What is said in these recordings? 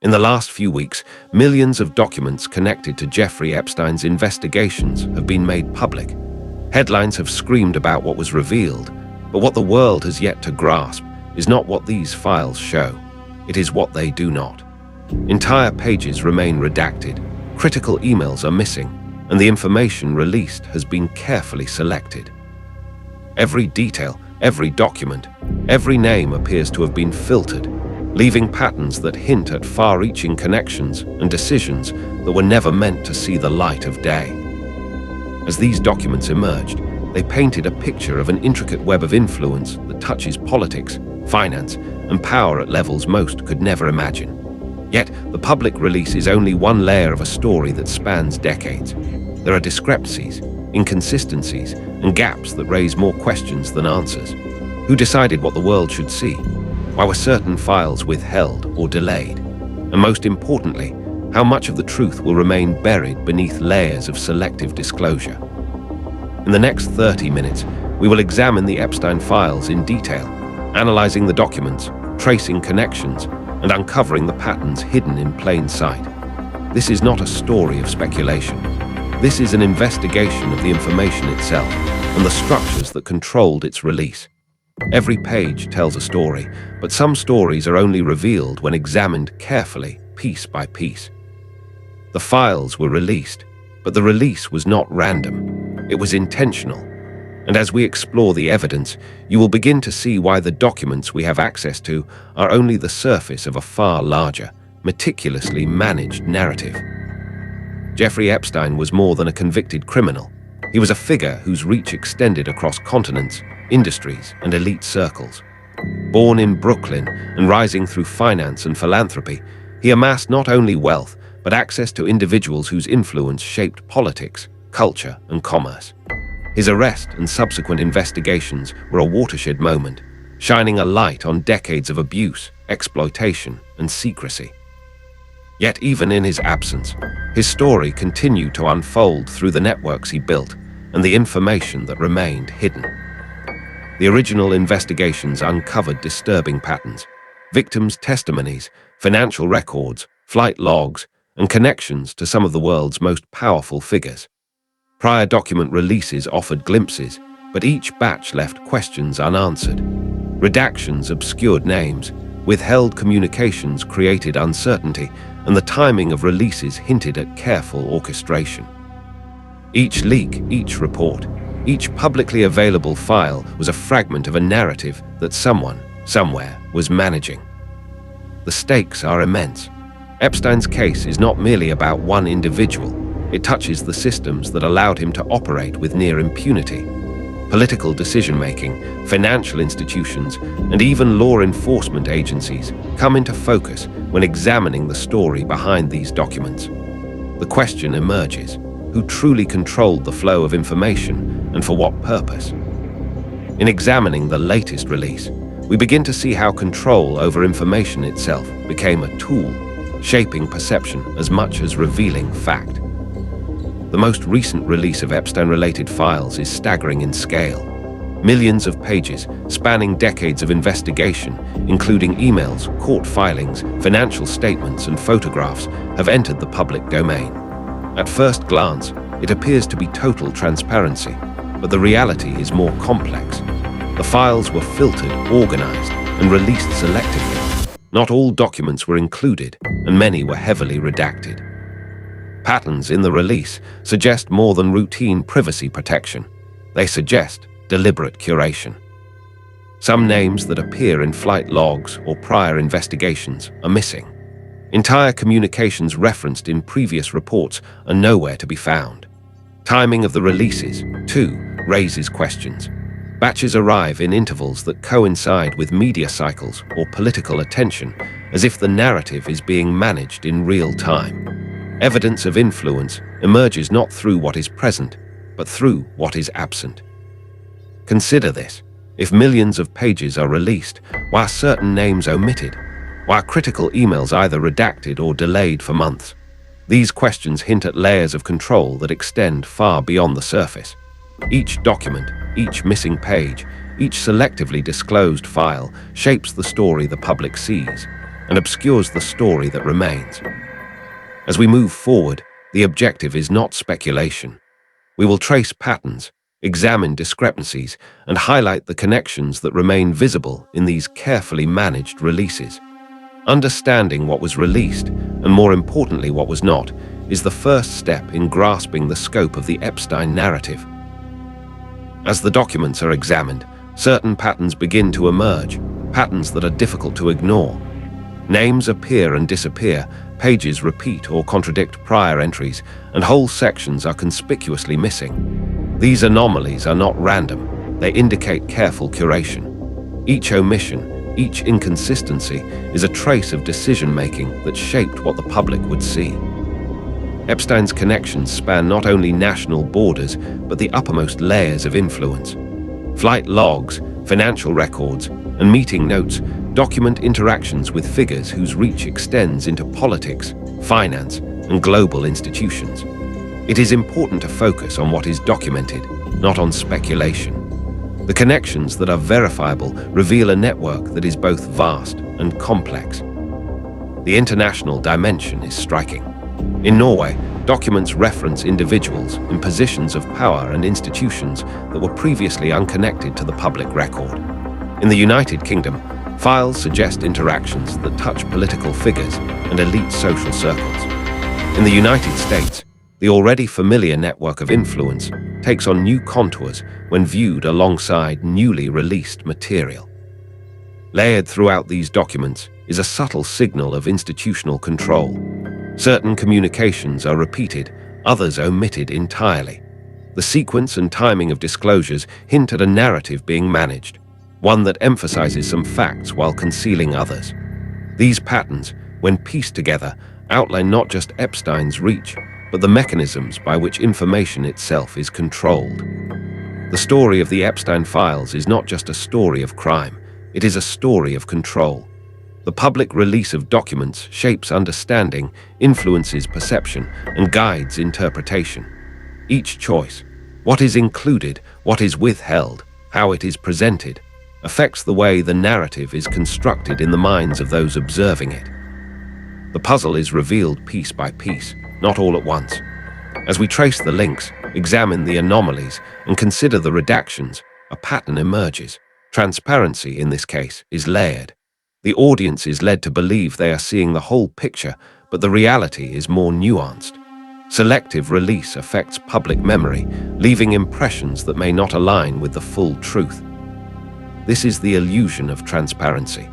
In the last few weeks, millions of documents connected to Jeffrey Epstein's investigations have been made public. Headlines have screamed about what was revealed, but what the world has yet to grasp is not what these files show. It is what they do not. Entire pages remain redacted, critical emails are missing, and the information released has been carefully selected. Every detail, every document, every name appears to have been filtered, leaving patterns that hint at far-reaching connections and decisions that were never meant to see the light of day. As these documents emerged, they painted a picture of an intricate web of influence that touches politics, finance, and power at levels most could never imagine. Yet, the public release is only one layer of a story that spans decades. There are discrepancies, inconsistencies, and gaps that raise more questions than answers. Who decided what the world should see? Why were certain files withheld or delayed? And most importantly, how much of the truth will remain buried beneath layers of selective disclosure? In the next 30 minutes, we will examine the Epstein files in detail, analyzing the documents, tracing connections, and uncovering the patterns hidden in plain sight. This is not a story of speculation. This is an investigation of the information itself and the structures that controlled its release. Every page tells a story, but some stories are only revealed when examined carefully, piece by piece. The files were released, but the release was not random. It was intentional. And as we explore the evidence, you will begin to see why the documents we have access to are only the surface of a far larger, meticulously managed narrative. Jeffrey Epstein was more than a convicted criminal. He was a figure whose reach extended across continents, industries, and elite circles. Born in Brooklyn and rising through finance and philanthropy, he amassed not only wealth, but access to individuals whose influence shaped politics, culture, and commerce. His arrest and subsequent investigations were a watershed moment, shining a light on decades of abuse, exploitation, and secrecy. Yet even in his absence, his story continued to unfold through the networks he built and the information that remained hidden. The original investigations uncovered disturbing patterns, victims' testimonies, financial records, flight logs, and connections to some of the world's most powerful figures. Prior document releases offered glimpses, but each batch left questions unanswered. Redactions obscured names, withheld communications created uncertainty, and the timing of releases hinted at careful orchestration. Each leak, each report, each publicly available file was a fragment of a narrative that someone, somewhere, was managing. The stakes are immense. Epstein's case is not merely about one individual. It touches the systems that allowed him to operate with near impunity. Political decision-making, financial institutions, and even law enforcement agencies come into focus when examining the story behind these documents. The question emerges: who truly controlled the flow of information, and for what purpose? In examining the latest release, we begin to see how control over information itself became a tool, shaping perception as much as revealing fact. The most recent release of Epstein-related files is staggering in scale. Millions of pages, spanning decades of investigation, including emails, court filings, financial statements, and photographs, have entered the public domain. At first glance, it appears to be total transparency, but the reality is more complex. The files were filtered, organized, and released selectively. Not all documents were included, and many were heavily redacted. Patterns in the release suggest more than routine privacy protection. They suggest deliberate curation. Some names that appear in flight logs or prior investigations are missing. Entire communications referenced in previous reports are nowhere to be found. Timing of the releases, too, raises questions. Batches arrive in intervals that coincide with media cycles or political attention, as if the narrative is being managed in real time. Evidence of influence emerges not through what is present, but through what is absent. Consider this: if millions of pages are released, while certain names omitted, while critical emails either redacted or delayed for months, these questions hint at layers of control that extend far beyond the surface. Each document, each missing page, each selectively disclosed file shapes the story the public sees, and obscures the story that remains. As we move forward, the objective is not speculation. We will trace patterns, examine discrepancies, and highlight the connections that remain visible in these carefully managed releases. Understanding what was released, and more importantly what was not, is the first step in grasping the scope of the Epstein narrative. As the documents are examined, certain patterns begin to emerge, patterns that are difficult to ignore. Names appear and disappear, pages repeat or contradict prior entries, and whole sections are conspicuously missing. These anomalies are not random, they indicate careful curation. Each omission, each inconsistency is a trace of decision-making that shaped what the public would see. Epstein's connections span not only national borders, but the uppermost layers of influence. Flight logs, financial records, and meeting notes document interactions with figures whose reach extends into politics, finance, and global institutions. It is important to focus on what is documented, not on speculation. The connections that are verifiable reveal a network that is both vast and complex. The international dimension is striking. In Norway, documents reference individuals in positions of power and institutions that were previously unconnected to the public record. In the United Kingdom, files suggest interactions that touch political figures and elite social circles. In the United States, the already familiar network of influence takes on new contours when viewed alongside newly released material. Layered throughout these documents is a subtle signal of institutional control. Certain communications are repeated, others omitted entirely. The sequence and timing of disclosures hint at a narrative being managed, one that emphasizes some facts while concealing others. These patterns, when pieced together, outline not just Epstein's reach, but the mechanisms by which information itself is controlled. The story of the Epstein files is not just a story of crime, it is a story of control. The public release of documents shapes understanding, influences perception, and guides interpretation. Each choice, what is included, what is withheld, how it is presented, affects the way the narrative is constructed in the minds of those observing it. The puzzle is revealed piece by piece, not all at once. As we trace the links, examine the anomalies, and consider the redactions, a pattern emerges. Transparency, in this case, is layered. The audience is led to believe they are seeing the whole picture, but the reality is more nuanced. Selective release affects public memory, leaving impressions that may not align with the full truth. This is the illusion of transparency.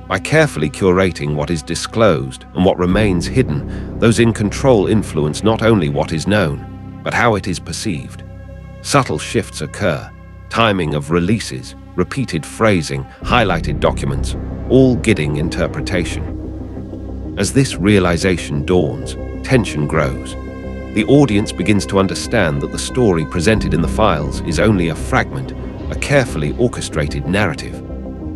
By carefully curating what is disclosed and what remains hidden, those in control influence not only what is known, but how it is perceived. Subtle shifts occur, timing of releases, repeated phrasing, highlighted documents, all guiding interpretation. As this realization dawns, tension grows. The audience begins to understand that the story presented in the files is only a fragment, a carefully orchestrated narrative.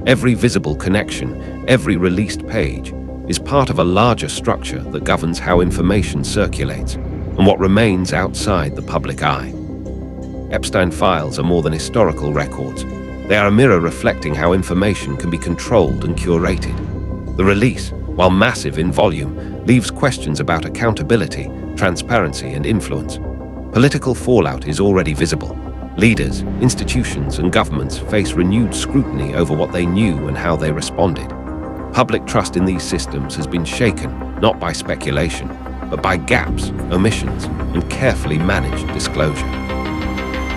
Every visible connection, every released page, is part of a larger structure that governs how information circulates and what remains outside the public eye. Epstein files are more than historical records. They are a mirror reflecting how information can be controlled and curated. The release, while massive in volume, leaves questions about accountability, transparency, and influence. Political fallout is already visible. Leaders, institutions, and governments face renewed scrutiny over what they knew and how they responded. Public trust in these systems has been shaken, not by speculation, but by gaps, omissions, and carefully managed disclosure.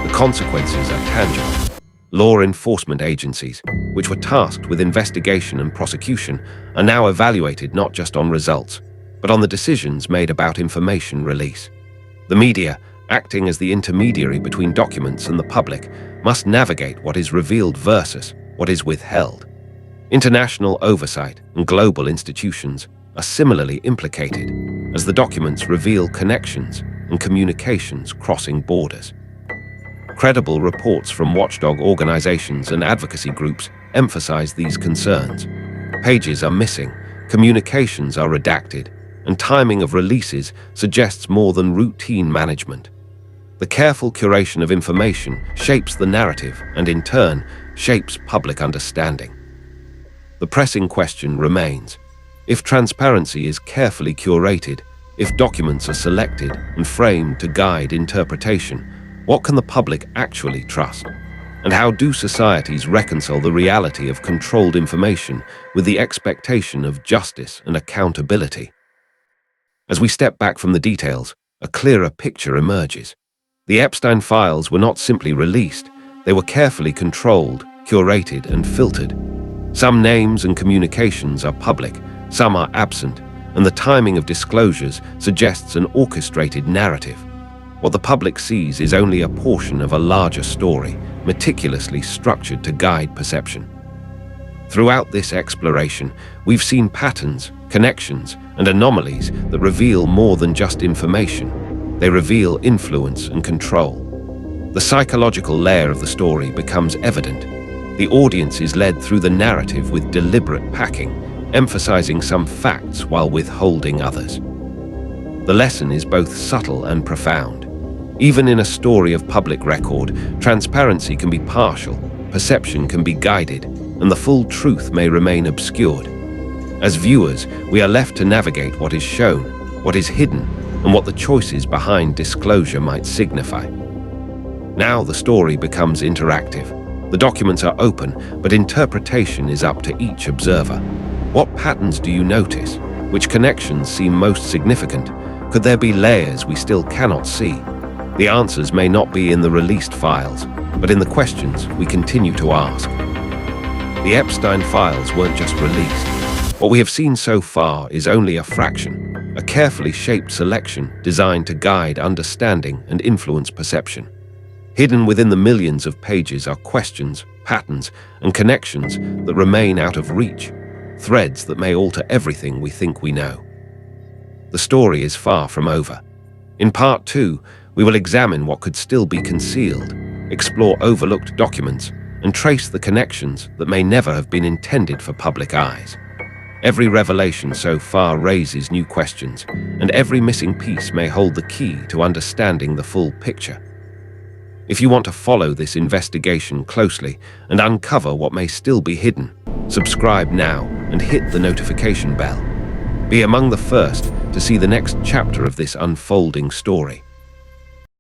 The consequences are tangible. Law enforcement agencies, which were tasked with investigation and prosecution, are now evaluated not just on results, but on the decisions made about information release. The media, acting as the intermediary between documents and the public, must navigate what is revealed versus what is withheld. International oversight and global institutions are similarly implicated, as the documents reveal connections and communications crossing borders. Credible reports from watchdog organizations and advocacy groups emphasize these concerns. Pages are missing, communications are redacted, and timing of releases suggests more than routine management. The careful curation of information shapes the narrative and, in turn, shapes public understanding. The pressing question remains: If transparency is carefully curated, if documents are selected and framed to guide interpretation, what can the public actually trust? And how do societies reconcile the reality of controlled information with the expectation of justice and accountability? As we step back from the details, a clearer picture emerges. The Epstein files were not simply released, they were carefully controlled, curated, and filtered. Some names and communications are public, some are absent, and the timing of disclosures suggests an orchestrated narrative. What the public sees is only a portion of a larger story, meticulously structured to guide perception. Throughout this exploration, we've seen patterns, connections, and anomalies that reveal more than just information. They reveal influence and control. The psychological layer of the story becomes evident. The audience is led through the narrative with deliberate packing, emphasizing some facts while withholding others. The lesson is both subtle and profound. Even in a story of public record, transparency can be partial, perception can be guided, and the full truth may remain obscured. As viewers, we are left to navigate what is shown, what is hidden, and what the choices behind disclosure might signify. Now the story becomes interactive. The documents are open, but interpretation is up to each observer. What patterns do you notice? Which connections seem most significant? Could there be layers we still cannot see? The answers may not be in the released files, but in the questions we continue to ask. The Epstein files weren't just released. What we have seen so far is only a fraction, a carefully shaped selection designed to guide understanding and influence perception. Hidden within the millions of pages are questions, patterns, and connections that remain out of reach, threads that may alter everything we think we know. The story is far from over. In Part 2, we will examine what could still be concealed, explore overlooked documents, and trace the connections that may never have been intended for public eyes. Every revelation so far raises new questions, and every missing piece may hold the key to understanding the full picture. If you want to follow this investigation closely and uncover what may still be hidden, subscribe now and hit the notification bell. Be among the first to see the next chapter of this unfolding story.